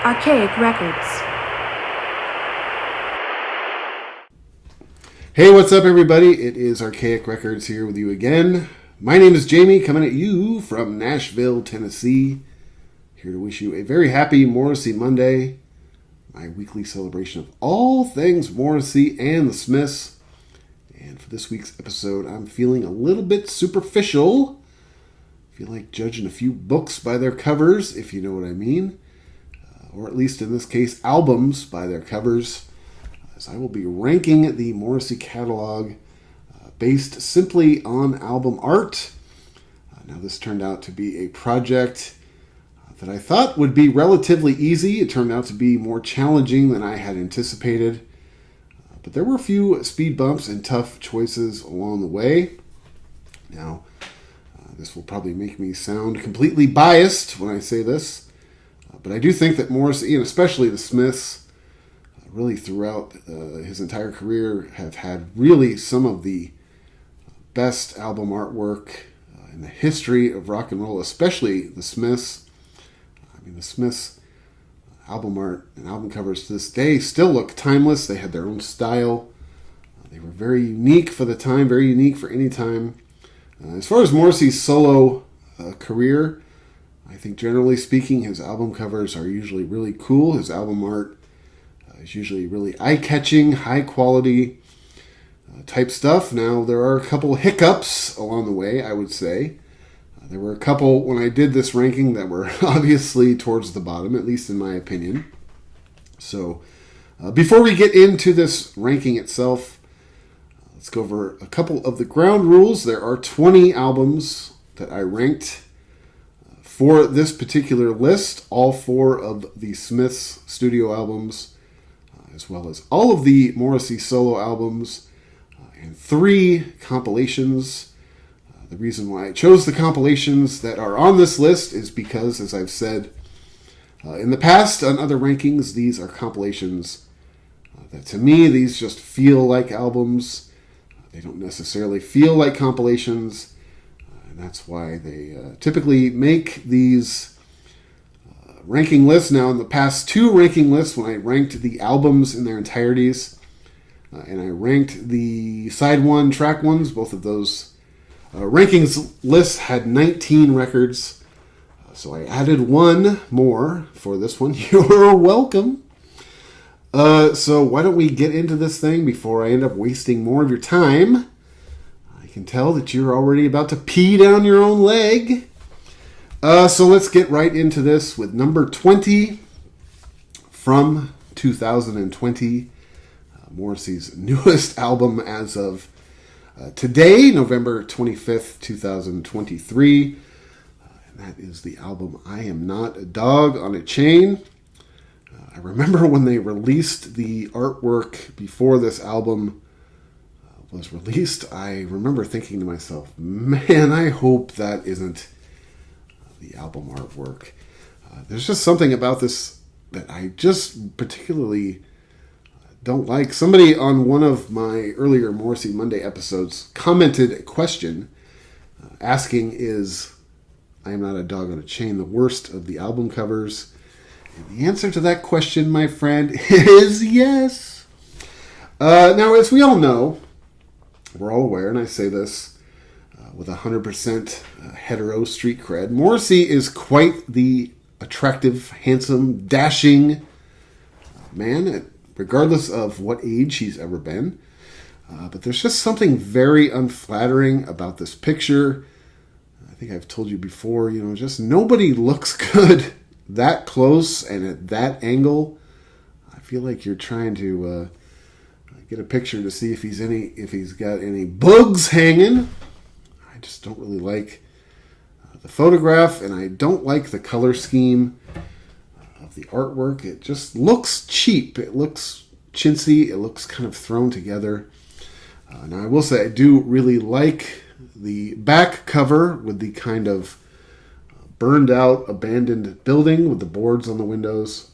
Archaic Records. Hey, what's up, everybody? It is Archaic Records here with you again. My name is Jamie, coming at you from Nashville, Tennessee. Here to wish you a very happy Morrissey Monday, my weekly celebration of all things Morrissey and the Smiths. And for this week's episode, I'm feeling a little bit superficial. I feel like judging a few books by their covers, if you know what I mean. Or at least in this case, albums by their covers. As I will be ranking the Morrissey catalog based simply on album art. Now this turned out to be a project that I thought would be relatively easy. It turned out to be more challenging than I had anticipated. But there were a few speed bumps and tough choices along the way. Now, this will probably make me sound completely biased when I say this. But I do think that Morrissey, and especially the Smiths, really throughout his entire career have had really some of the best album artwork in the history of rock and roll, especially the Smiths. I mean, the Smiths' album art and album covers to this day still look timeless. They had their own style. They were very unique for the time, very unique for any time. As far as Morrissey's solo career, I think generally speaking, his album covers are usually really cool. His album art is usually really eye-catching, high-quality type stuff. Now, there are a couple hiccups along the way, I would say. There were a couple, when I did this ranking, that were obviously towards the bottom, at least in my opinion. So, before we get into this ranking itself, let's go over a couple of the ground rules. There are 20 albums that I ranked for this particular list, all 4 of the Smiths studio albums, as well as all of the Morrissey solo albums, and 3 compilations. The reason why I chose the compilations that are on this list is because, as I've said in the past on other rankings, these are compilations that to me, these just feel like albums. They don't necessarily feel like compilations. And that's why they typically make these ranking lists. Now, in the past 2 ranking lists, when I ranked the albums in their entireties, and I ranked the side 1, track 1s, both of those rankings lists had 19 records. So I added 1 more for this one. You're welcome. So why don't we get into this thing before I end up wasting more of your time? I can tell that you're already about to pee down your own leg. So let's get right into this with number 20 from 2020. Morrissey's newest album as of today, November 25th, 2023. And that is the album I Am Not a Dog on a Chain. I remember when they released the artwork before this album was released, I remember thinking to myself, man, I hope that isn't the album artwork. There's just something about this that I just particularly don't like. Somebody on one of my earlier Morrissey Monday episodes commented a question asking, is I Am Not a Dog on a Chain the worst of the album covers? And the answer to that question, my friend, is yes. Now, as we all know, we're all aware, and I say this with 100% hetero street cred, Morrissey is quite the attractive, handsome, dashing man, regardless of what age he's ever been. But there's just something very unflattering about this picture. I think I've told you before, just nobody looks good that close and at that angle. I feel like you're trying to get a picture to see if he's got any bugs hanging. I just don't really like the photograph, and I don't like the color scheme of the artwork. It just looks cheap. It looks chintzy. It looks kind of thrown together. Now, I will say I do really like the back cover with the kind of burned out, abandoned building with the boards on the windows.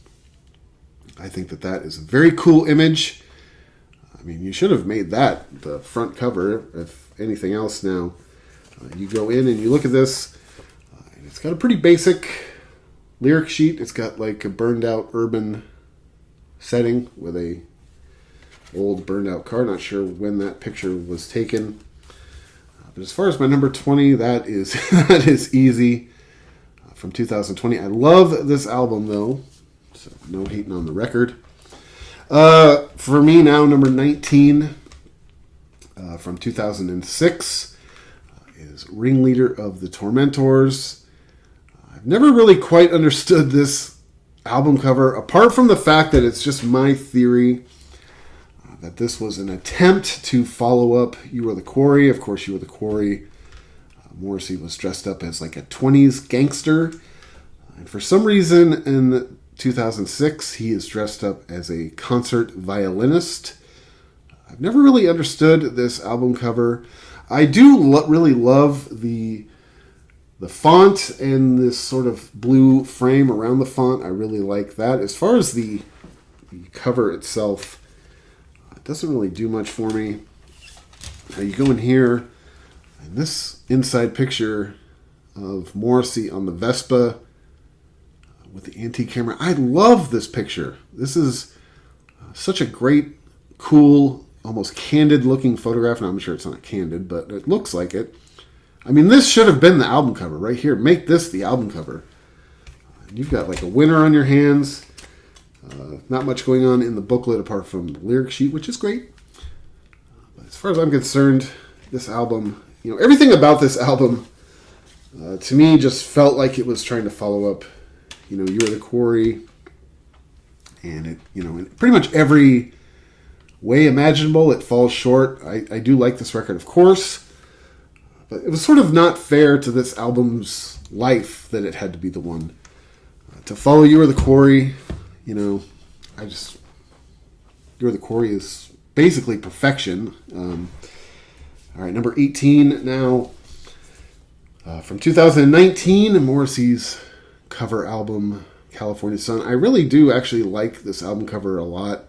I think that is a very cool image. I mean, you should have made that the front cover, if anything else. Now, you go in and you look at this, and it's got a pretty basic lyric sheet. It's got like a burned out urban setting with a old burned out car. Not sure when that picture was taken. But as far as my number 20, that is that is easy. From 2020. I love this album though. So no hating on the record. For me now, number 19 from 2006 is Ringleader of the Tormentors. I've never really quite understood this album cover, apart from the fact that it's just my theory that this was an attempt to follow up You Were the Quarry. Of course, You Were the Quarry. Morrissey was dressed up as like a 20s gangster. And for some reason in 2006, he is dressed up as a concert violinist. I've never really understood this album cover. I do really love the font and this sort of blue frame around the font. I really like that. As far as the cover itself, it doesn't really do much for me. Now you go in here, and this inside picture of Morrissey on the Vespa with the antique camera. I love this picture. This is such a great, cool, almost candid looking photograph. And I'm sure it's not candid, but it looks like it. I mean, this should have been the album cover right here. Make this the album cover. You've got like a winner on your hands. Not much going on in the booklet apart from the lyric sheet, which is great. But as far as I'm concerned, this album, everything about this album, to me, just felt like it was trying to follow up, You Were the Quarry. And it, in pretty much every way imaginable, it falls short. I do like this record, of course. But it was sort of not fair to this album's life that it had to be the one. To follow You Were the Quarry, You Were the Quarry is basically perfection. All right, number 18 now. From 2019, Morrissey's cover album, California Sun. I really do actually like this album cover a lot.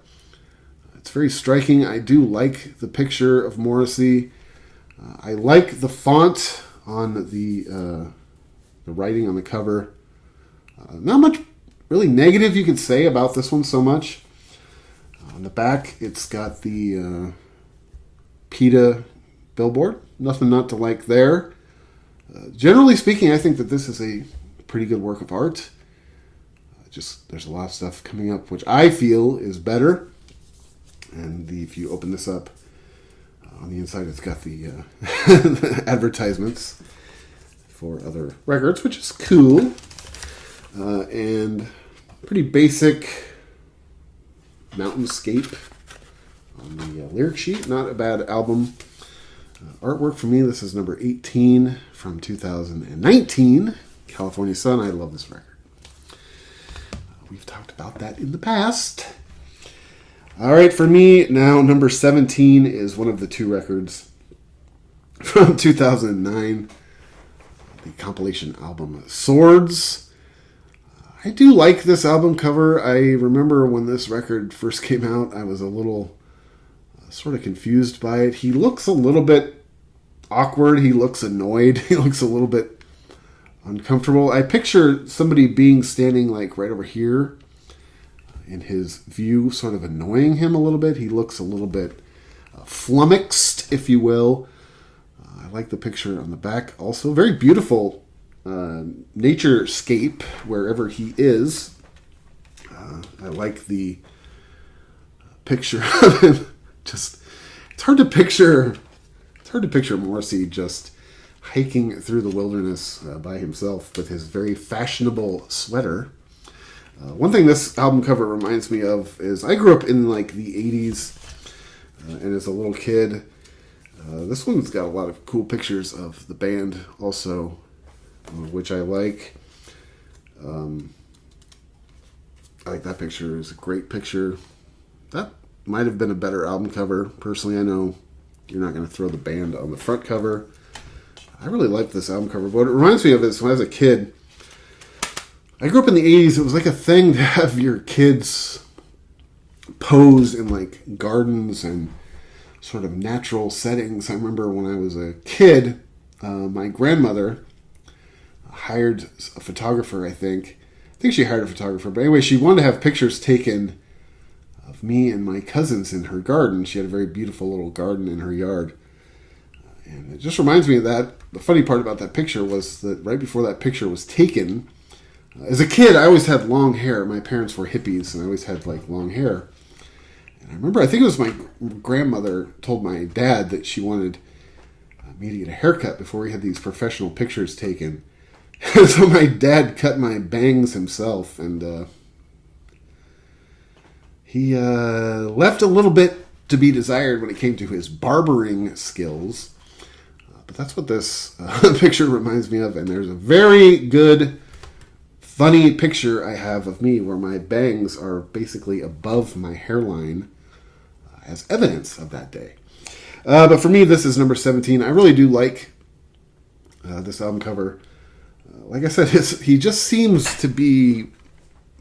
It's very striking. I do like the picture of Morrissey. I like the font on the writing on the cover. Not much really negative you could say about this one so much. On the back, it's got the PETA billboard. Nothing not to like there. Generally speaking, I think that this is a pretty good work of art. There's a lot of stuff coming up which I feel is better. And if you open this up, on the inside it's got the advertisements for other records, which is cool. And pretty basic mountainscape on the lyric sheet. Not a bad album. Artwork for me, this is number 18 from 2019, California Sun. I love this record. We've talked about that in the past. All right, for me, now number 17 is one of the two records from 2009, the compilation album Swords. I do like this album cover. I remember when this record first came out, I was a little sort of confused by it. He looks a little bit awkward. He looks annoyed. He looks a little bit uncomfortable. I picture somebody standing like right over here in his view, sort of annoying him a little bit. He looks a little bit flummoxed, if you will. I like the picture on the back also. Very beautiful naturescape wherever he is. I like the picture of him. It's hard to picture Morrissey just hiking through the wilderness by himself with his very fashionable sweater. One thing this album cover reminds me of is I grew up in like the 80s, and as a little kid, this one's got a lot of cool pictures of the band also, which I like. I like that picture. It's a great picture. That might have been a better album cover. Personally, I know you're not going to throw the band on the front cover. I really like this album cover. What it reminds me of is when I was a kid, I grew up in the 80s. It was like a thing to have your kids pose in like gardens and sort of natural settings. I remember when I was a kid, my grandmother hired a photographer, I think, think she hired a photographer. But anyway, she wanted to have pictures taken of me and my cousins in her garden. She had a very beautiful little garden in her yard. And it just reminds me of that. The funny part about that picture was that right before that picture was taken, as a kid, I always had long hair. My parents were hippies, and I always had like long hair. And I remember, I think it was my grandmother told my dad that she wanted me to get a haircut before we had these professional pictures taken. So my dad cut my bangs himself, and he left a little bit to be desired when it came to his barbering skills. But that's what this picture reminds me of. And there's a very good, funny picture I have of me where my bangs are basically above my hairline as evidence of that day. But for me, this is number 17. I really do like this album cover. Like I said, he just seems to be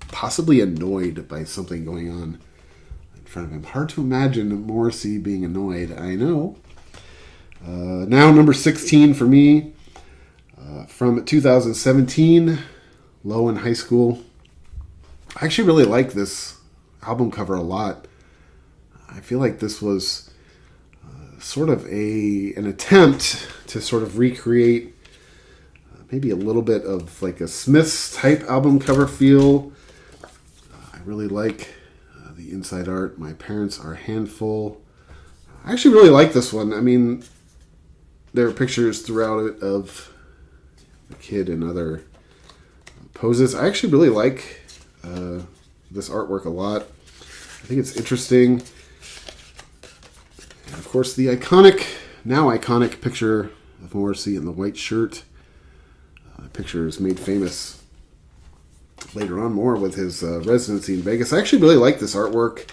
possibly annoyed by something going on in front of him. Hard to imagine Morrissey being annoyed, I know. Now number 16 for me, from 2017, Low in high school. I actually really like this album cover a lot. I feel like this was sort of an attempt to sort of recreate maybe a little bit of like a Smiths type album cover feel. I really like the inside art. My Parents Are a Handful. I actually really like this one. I mean, there are pictures throughout it of the kid in other poses. I actually really like this artwork a lot. I think it's interesting. And of course, the now iconic picture of Morrissey in the white shirt. The picture is made famous later on more with his residency in Vegas. I actually really like this artwork.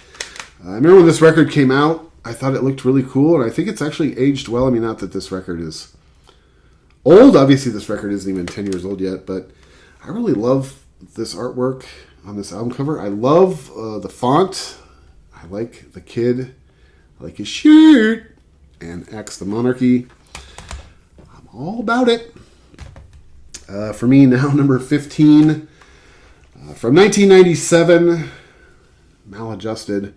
I remember when this record came out, I thought it looked really cool, and I think it's actually aged well. I mean, not that this record is old. Obviously, this record isn't even 10 years old yet, but I really love this artwork on this album cover. I love the font. I like the kid. I like his shirt. And Axe the Monarchy. I'm all about it. For me, now number 15. From 1997, Maladjusted.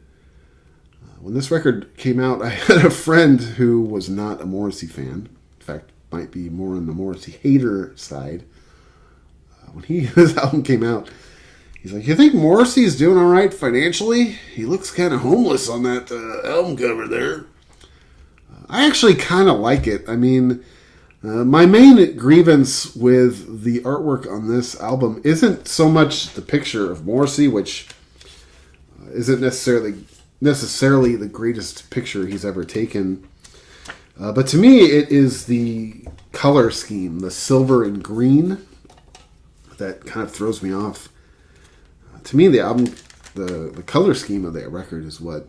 When this record came out, I had a friend who was not a Morrissey fan. In fact, might be more on the Morrissey hater side. When his album came out, he's like, "You think Morrissey's doing all right financially? He looks kind of homeless on that album cover there." I actually kind of like it. I mean, my main grievance with the artwork on this album isn't so much the picture of Morrissey, which isn't necessarily the greatest picture he's ever taken. But to me, it is the color scheme, the silver and green, that kind of throws me off. To me, the album, the color scheme of that record is what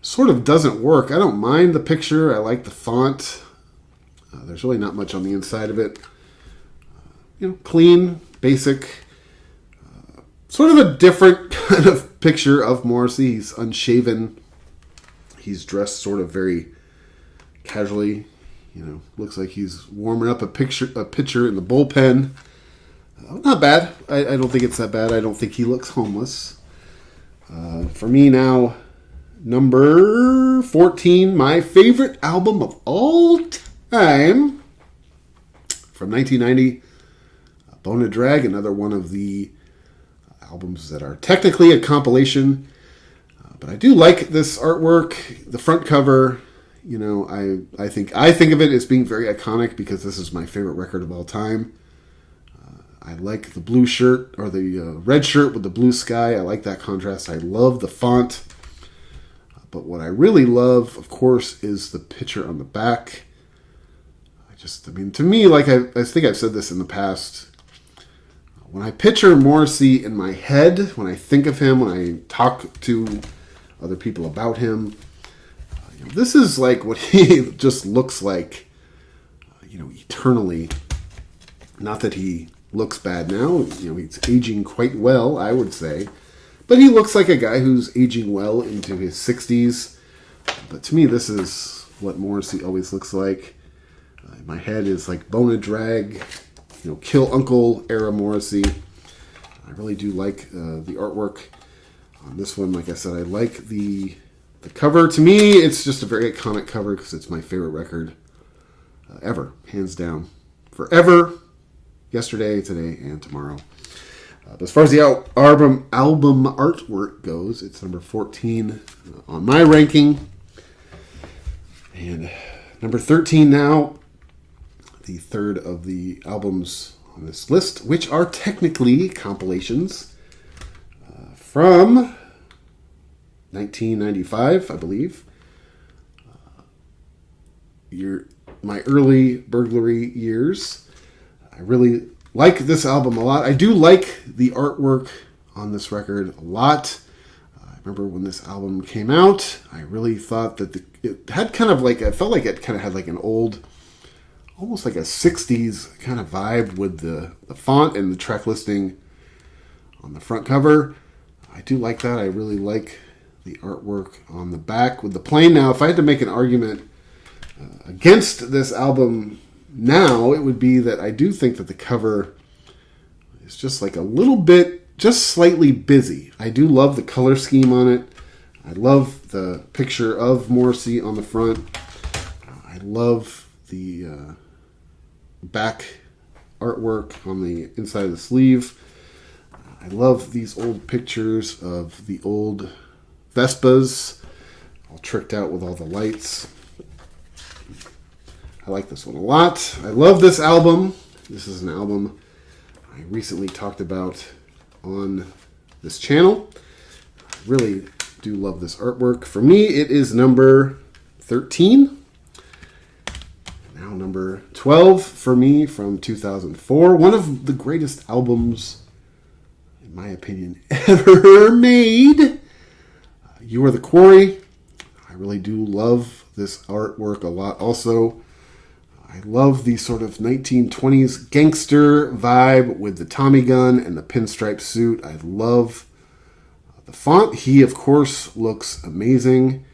sort of doesn't work. I don't mind the picture. I like the font. There's really not much on the inside of it. Clean, basic, sort of a different kind of picture of Morrissey. He's unshaven. He's dressed sort of very casually. Looks like he's warming up a pitcher in the bullpen. Not bad. I don't think it's that bad. I don't think he looks homeless. For me now, number 14, my favorite album of all time, from 1990, Bone and Drag, another one of the albums that are technically a compilation. But I do like this artwork, the front cover. I think of it as being very iconic because this is my favorite record of all time. I like the blue shirt, or the red shirt with the blue sky. I like that contrast. I love the font. But what I really love, of course, is the picture on the back. To me, like I think I've said this in the past, when I picture Morrissey in my head, when I think of him, when I talk to other people about him, this is like what he just looks like, eternally. Not that he looks bad now. He's aging quite well, I would say. But he looks like a guy who's aging well into his 60s. But to me, this is what Morrissey always looks like. My head is like Bone and Drag, Kill Uncle era Morrissey. I really do like the artwork on this one. Like I said, I like the cover. To me, it's just a very iconic cover because it's my favorite record ever, hands down. Forever, yesterday, today, and tomorrow. But as far as the album artwork goes, it's number 14 on my ranking. And number 13 now, the third of the albums on this list, which are technically compilations from 1995, I believe. My early burglary years. I really like this album a lot. I do like the artwork on this record a lot. I remember when this album came out, I really thought that it had kind of like, I felt like it kind of had like an old, almost like a 60s kind of vibe with the font and the track listing on the front cover. I do like that. I really like the artwork on the back with the plane. Now, if I had to make an argument against this album now, it would be that I do think that the cover is just like a little bit, just slightly busy. I do love the color scheme on it. I love the picture of Morrissey on the front. I love the back artwork on the inside of the sleeve. I love these old pictures of the old Vespas, all tricked out with all the lights. I like this one a lot. I love this album. This is an album I recently talked about on this channel. I really do love this artwork. For me, it is number 13. Now number 12 for me from 2004. One of the greatest albums, in my opinion, ever made. You Are the Quarry. I really do love this artwork a lot also. I love the sort of 1920s gangster vibe with the Tommy gun and the pinstripe suit. I love the font. He, of course, looks amazing.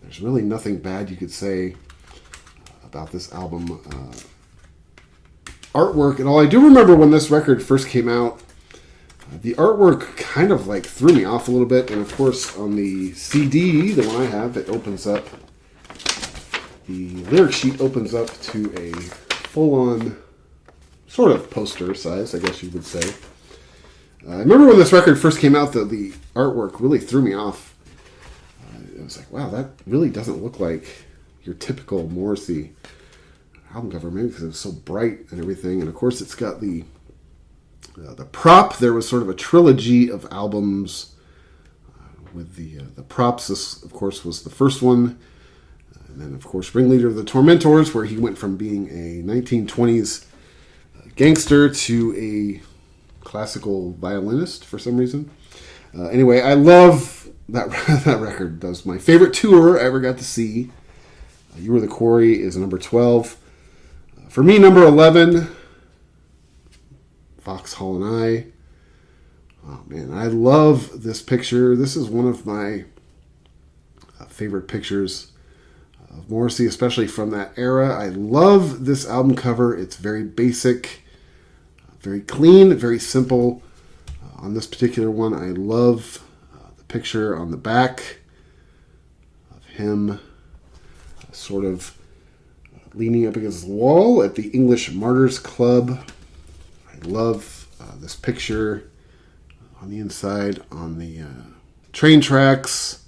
There's really nothing bad you could say about this album artwork at all. I do remember when this record first came out, the artwork kind of like threw me off a little bit. And, of course, on the CD, the one I have, it opens up. The lyric sheet opens up to a full-on sort of poster size, I guess you would say. I remember when this record first came out, the artwork really threw me off. I was like, wow, that really doesn't look like your typical Morrissey album cover, maybe because it was so bright and everything. And, of course, it's got the prop. There was sort of a trilogy of albums with the props. This, of course, was the first one. And then, of course, Ringleader of the Tormentors, where he went from being a 1920s gangster to a classical violinist for some reason. Anyway, I love that that record. That was my favorite tour I ever got to see. You Were the Quarry is number 12. For me, number 11, Foxhall and I. Oh, man, I love this picture. This is one of my favorite pictures of Morrissey, especially from that era. I love this album cover. It's very basic, very clean, very simple. On this particular one, I love the picture on the back of him sort of leaning up against the wall at the English Martyrs Club. I love this picture on the inside on the train tracks.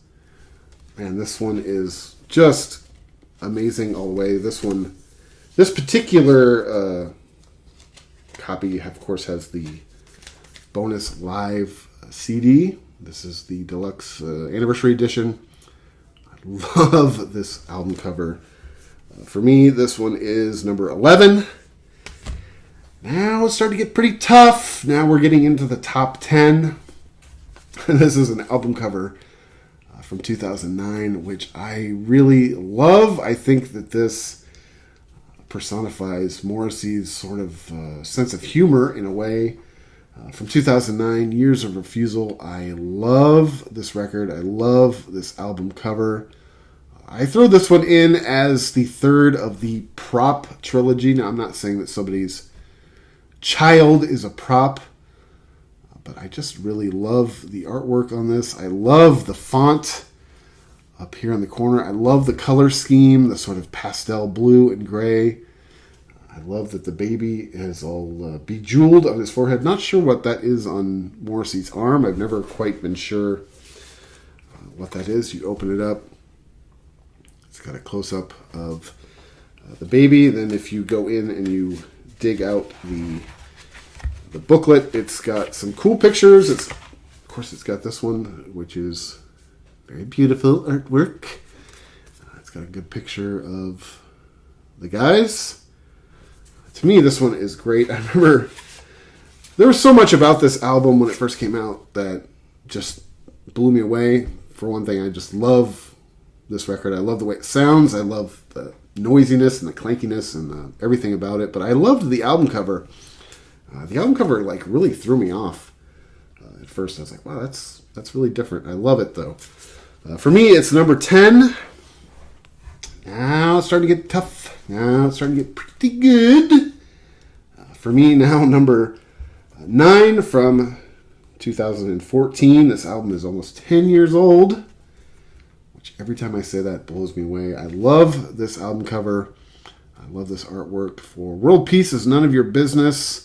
Man, this one is just amazing all the way. This particular copy, of course, has the bonus live CD. This is the deluxe anniversary edition. I love this album cover. For me, this one is number 11. Now it's starting to get pretty tough. Now we're getting into the top 10. This is an album cover from 2009, which I really love. I think that this personifies Morrissey's sort of sense of humor in a way. From 2009, Years of Refusal. I love this record. I love this album cover. I throw this one in as the third of the prop trilogy. Now, I'm not saying that somebody's child is a prop, But I just really love the artwork on this. I love the font up here in the corner. I love the color scheme, the sort of pastel blue and gray. I love that the baby is all bejeweled on his forehead. Not sure what that is on Morrissey's arm. I've never quite been sure what that is. You open it up. It's got a close-up of the baby. Then if you go in and you dig out the booklet, it's got some cool pictures. Of course, it's got this one, which is very beautiful artwork. It's got a good picture of the guys. To me, this one is great. I remember there was so much about this album when it first came out that just blew me away. For one thing, I just love this record. I love the way it sounds. I love the noisiness and the clankiness and everything about it. But I loved the album cover. The album cover like really threw me off. At first, I was like, wow, that's really different. I love it, though. For me, it's number 10. Now it's starting to get tough. Now it's starting to get pretty good. For me, now number 9 from 2014. This album is almost 10 years old, which every time I say that blows me away. I love this album cover. I love this artwork for World Peace is None of Your Business.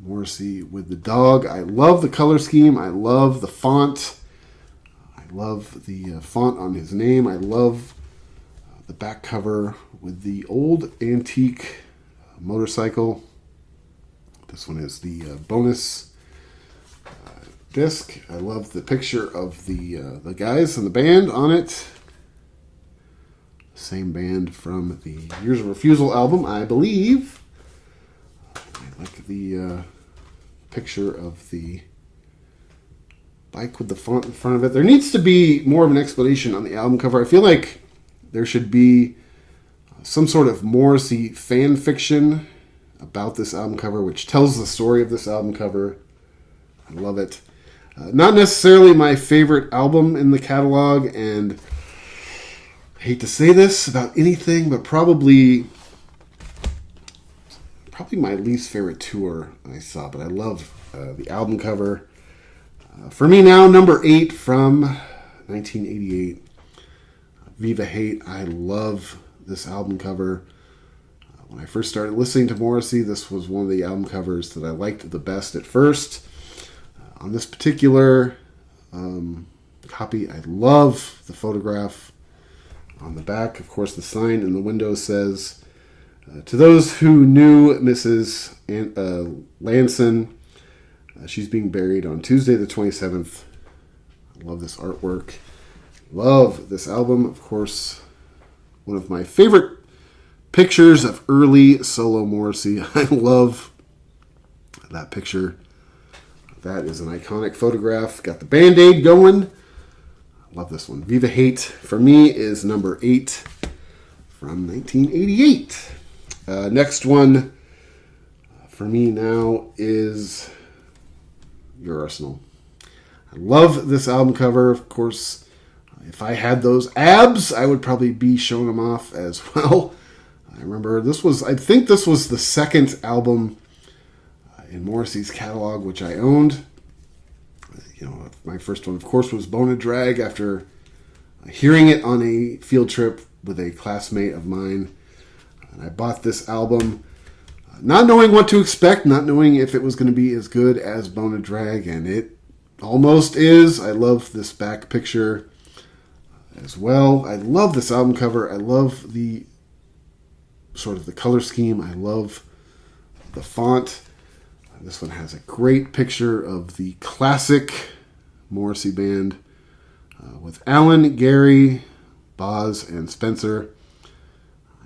Morrissey with the dog. I love the color scheme. I love the font. I love the font on his name. I love the back cover with the old antique motorcycle. This one is the bonus disc. I love the picture of the guys and the band on it. Same band from the Years of Refusal album, I believe. I like the picture of the bike with the font in front of it. There needs to be more of an explanation on the album cover. I feel like there should be some sort of Morrissey fan fiction about this album cover, which tells the story of this album cover. I love it. Not necessarily my favorite album in the catalog, and I hate to say this about anything, but probably my least favorite tour I saw, but I love the album cover. For me now, number 8 from 1988. Viva Hate. I love this album cover. When I first started listening to Morrissey, this was one of the album covers that I liked the best at first. On this particular copy, I love the photograph on the back. Of course, the sign in the window says, to those who knew Mrs. Lanson, she's being buried on Tuesday the 27th. I love this artwork. Love this album. Of course, one of my favorite pictures of early solo Morrissey. I love that picture. That is an iconic photograph. Got the Band-Aid going. Love this one. Viva Hate, for me, is number 8 from 1988. Next one for me now is Your Arsenal. I love this album cover. Of course, if I had those abs, I would probably be showing them off as well. I remember I think this was the second album in Morrissey's catalog which I owned. My first one, of course, was Bone and Drag after hearing it on a field trip with a classmate of mine. And I bought this album not knowing what to expect, not knowing if it was going to be as good as Bone and Drag, and it almost is. I love this back picture as well. I love this album cover. I love the sort of the color scheme. I love the font. This one has a great picture of the classic Morrissey band with Alan, Gary, Boz, and Spencer.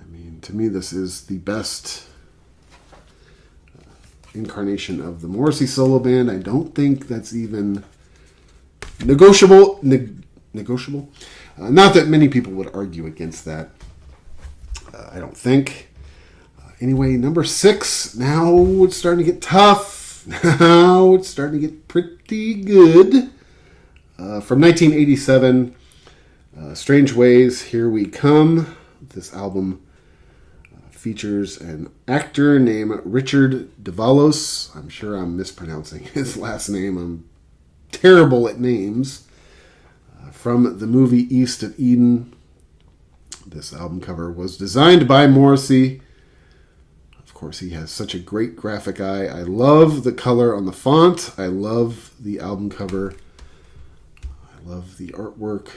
I mean, to me, this is the best incarnation of the Morrissey solo band. I don't think that's even negotiable. Negotiable? Not that many people would argue against that. I don't think. Anyway, number 6. Now it's starting to get tough. Now it's starting to get pretty good. From 1987, Strange Ways, Here We Come. This album features an actor named Richard Davalos. I'm sure I'm mispronouncing his last name. I'm terrible at names. From the movie East of Eden. This album cover was designed by Morrissey. Of course, he has such a great graphic eye. I love the color on the font. I love the album cover. I love the artwork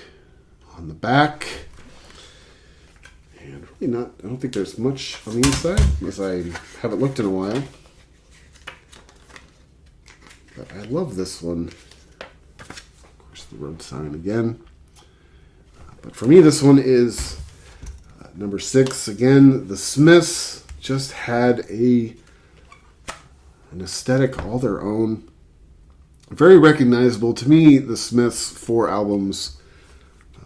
on the back. And really I don't think there's much on the inside, unless I haven't looked in a while. But I love this one. Of course, the road sign again. But for me, this one is number 6. Again, the Smiths just had an aesthetic all their own. Very recognizable. To me, the Smiths' 4 albums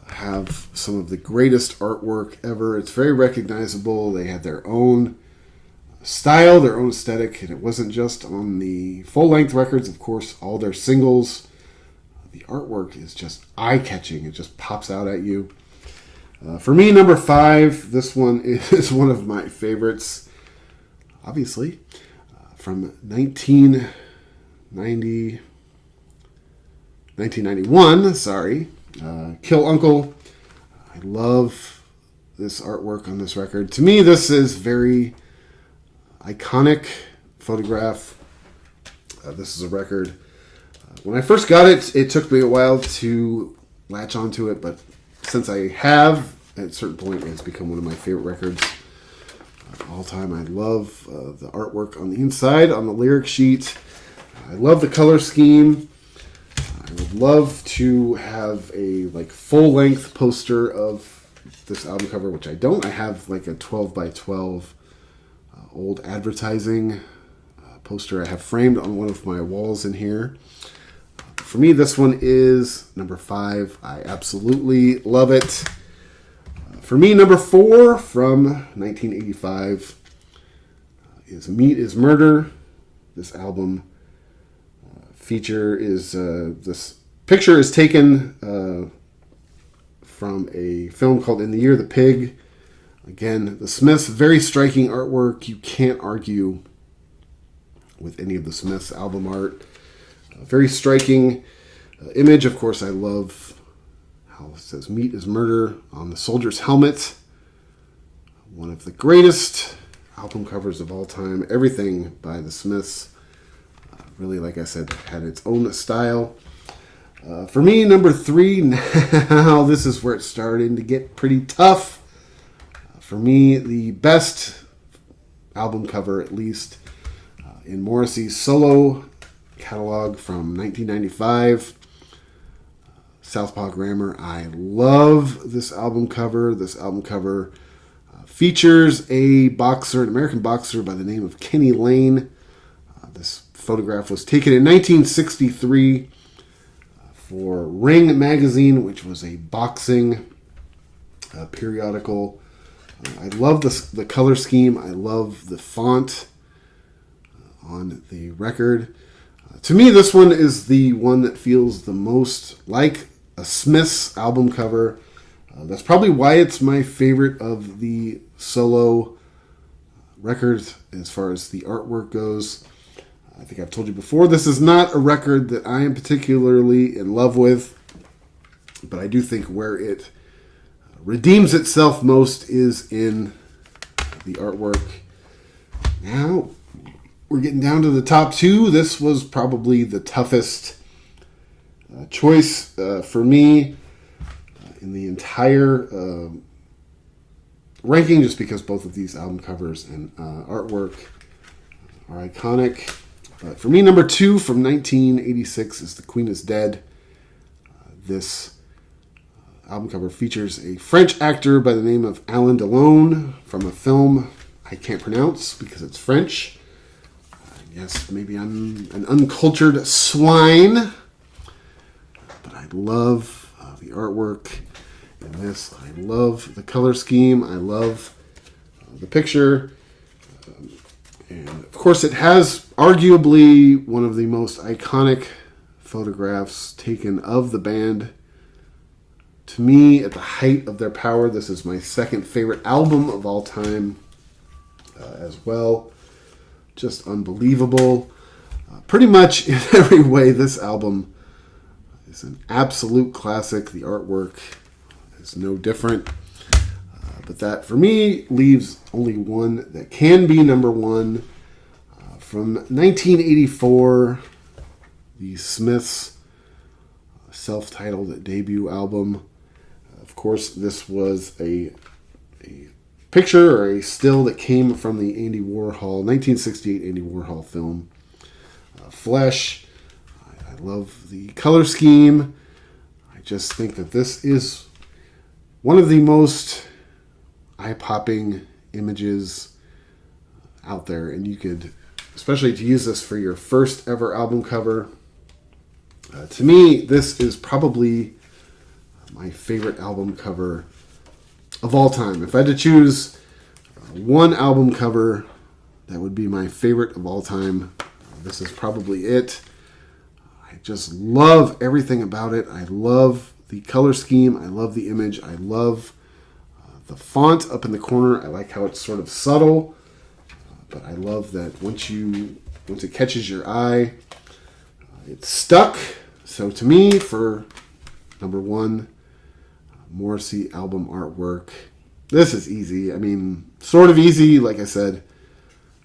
have some of the greatest artwork ever. It's very recognizable. They had their own style, their own aesthetic, and it wasn't just on the full-length records. Of course, all their singles. The artwork is just eye-catching. It just pops out at you. For me, number 5, this one is one of my favorites, obviously, from 1991, Kill Uncle. I love this artwork on this record. To me, this is very iconic photograph. This is a record. When I first got it, it took me a while to latch onto it, but since I have, at a certain point, it's become one of my favorite records of all time. I love the artwork on the inside, on the lyric sheet. I love the color scheme. I would love to have a full-length poster of this album cover, which I don't. I have a 12 by 12 old advertising poster I have framed on one of my walls in here. For me, this one is number 5. I absolutely love it. For me, number 4 from 1985 is Meat is Murder. This album this picture is taken from a film called In the Year of the Pig. Again, the Smiths, very striking artwork. You can't argue with any of the Smiths album art. Very striking image. Of course, I love how it says Meat is Murder on the soldier's helmet. One of the greatest album covers of all time. Everything by the Smiths, really, like I said, had its own style. For me, number 3, now this is where it's starting to get pretty tough. For me, the best album cover, at least, in Morrissey's solo catalog from 1995, Southpaw Grammar. I love this album cover. This album cover features an American boxer by the name of Kenny Lane. This photograph was taken in 1963 for Ring magazine, which was a boxing periodical. I love the color scheme. I love the font on the record. To me, this one is the one that feels the most like a Smiths album cover. That's probably why it's my favorite of the solo records as far as the artwork goes. I think I've told you before, this is not a record that I am particularly in love with, but I do think where it redeems itself most is in the artwork. Now, we're getting down to the top 2. This was probably the toughest choice for me in the entire ranking, just because both of these album covers and artwork are iconic. But for me, number 2 from 1986 is The Queen is Dead. This album cover features a French actor by the name of Alain Delon from a film I can't pronounce because it's French. Yes, maybe I'm an uncultured swine, but I love the artwork in this. I love the color scheme. I love the picture. And of course, it has arguably one of the most iconic photographs taken of the band. To me, at the height of their power, this is my second favorite album of all time. as well. Just unbelievable. Pretty much in every way, this album is an absolute classic. The artwork is no different. But that, for me, leaves only one that can be number one. From 1984, the Smiths' self-titled debut album. Of course, this was a picture or a still that came from the Andy Warhol, 1968 Andy Warhol film, Flesh. I love the color scheme. I just think that this is one of the most eye-popping images out there, and you could, especially to use this for your first ever album cover. To me, this is probably my favorite album cover of all time. If I had to choose one album cover that would be my favorite of all time, this is probably it. I just love everything about it. I love the color scheme. I love the image. I love the font up in the corner. I like how it's sort of subtle, but I love that once it catches your eye, it's stuck. So to me, for number one, Morrissey album artwork, this is easy. I mean, sort of easy. Like I said,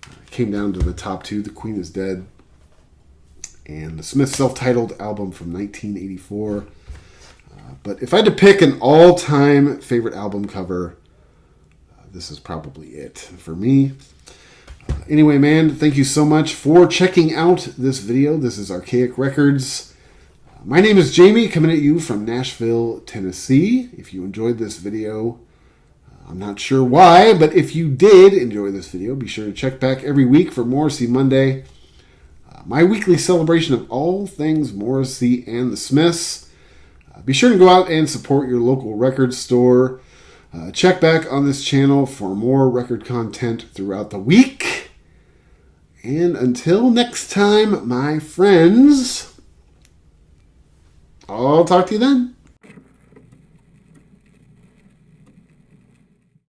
it came down to the top two, The Queen is Dead and the Smiths self-titled album from 1984. But if I had to pick an all-time favorite album cover, this is probably it for me. Anyway, man, thank you so much for checking out this video. This is Archaic Records. My name is Jamie, coming at you from Nashville, Tennessee. If you enjoyed this video, I'm not sure why, but if you did enjoy this video, be sure to check back every week for Morrissey Monday, my weekly celebration of all things Morrissey and the Smiths. Be sure to go out and support your local record store. Check back on this channel for more record content throughout the week. And until next time, my friends, I'll talk to you then.